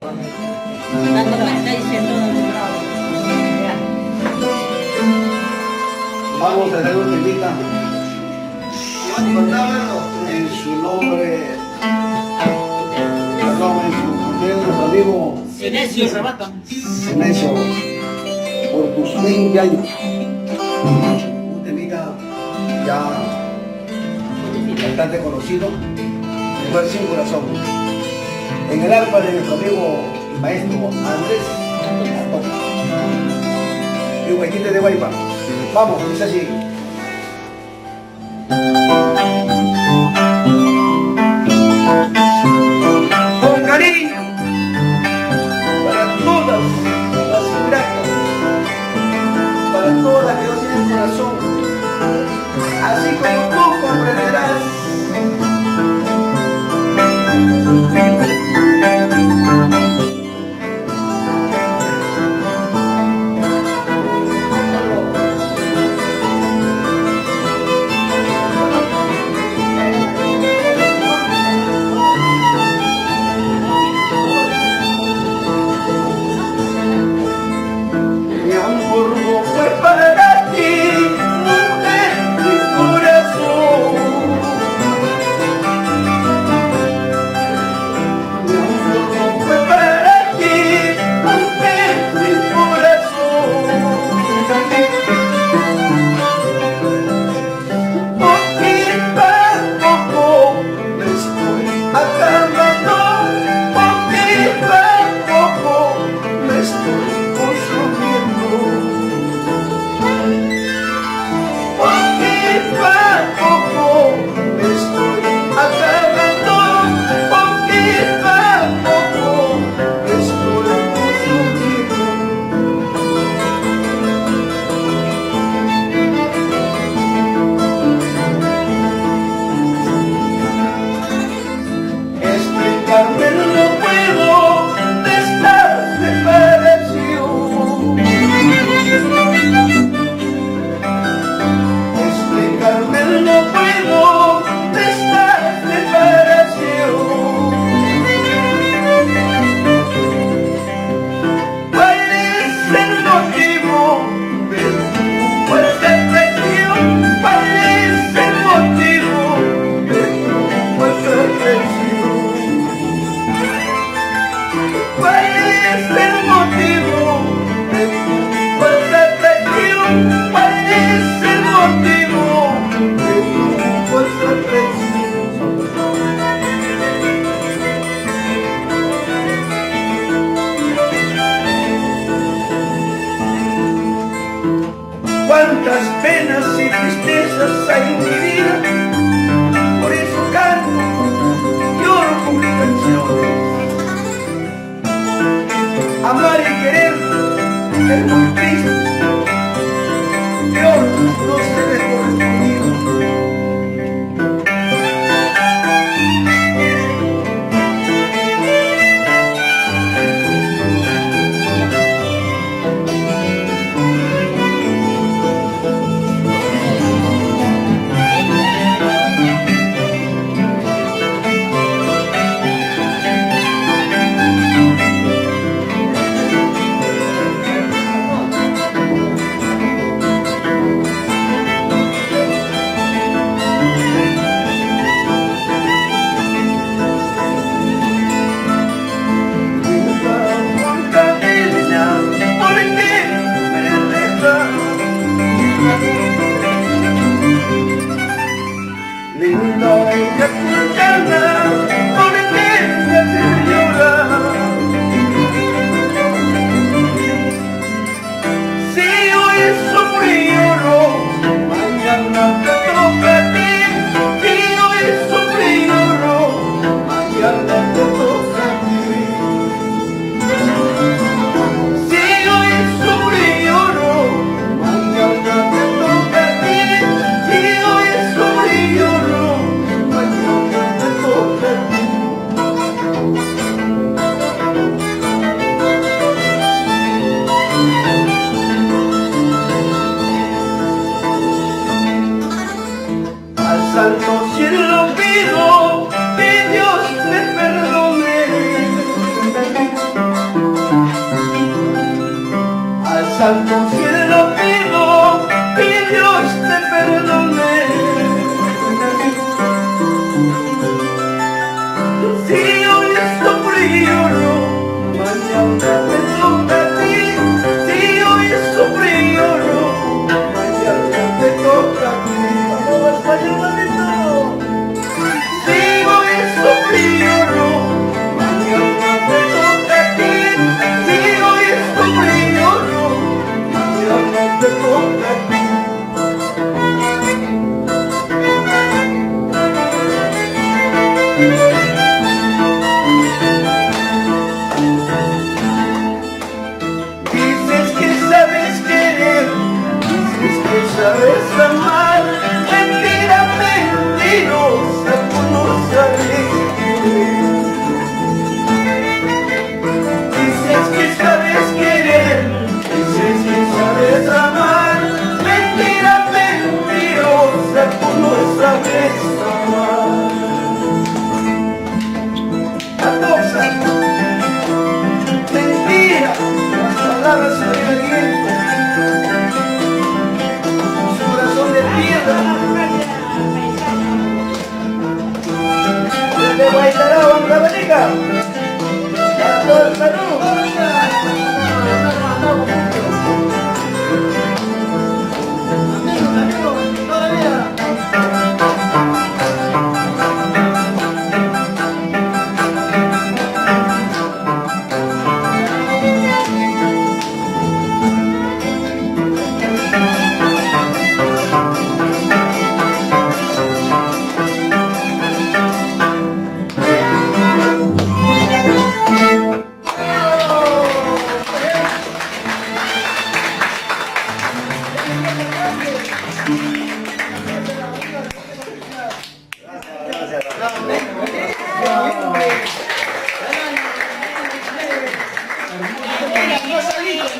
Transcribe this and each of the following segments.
Dando la está diciendo Vamos a hacer una invita en su nombre, perdón, en su nombre, nuestro amigo Silencio, rebata. Silencio, por tus 20 años. Un temita ya bastante conocido, igual sin corazón. En el arpa de nuestro amigo y maestro Andrés Antoja. Y Huequite de Guaypa. Vamos, dice así. Con cariño para todas las ingratas, para todas las que no tienen corazón, así como tú comprenderás. Cuántas penas y tristezas hay en mi vida, por eso canto, lloro con mis canciones. Amar y querer es muy triste, Dios no se ve correspondido. santo cielo pido y Dios te perdone. Si hoy sufrí lloro, mañana te toca a ti. Si hoy sufrí lloro, mañana te toca a ti. Vamos, españolito. Si hoy sufrí lloro, mañana te toca a ti. Si hoy sufrí lloro, mañana te toca a ti. Dices que sabes querer, dices que sabes amar, mentira, mentirosa, tú no sabes querer. Dices que sabes querer, dices que sabes amar, mentira, mentirosa, tú no sabes amar. La cosa, mentira, las palabras se ven al viento, su corazón de piedra. Desde Guaytará, vamos a Veneca. Salud, salud. Todavía.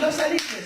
No saliste.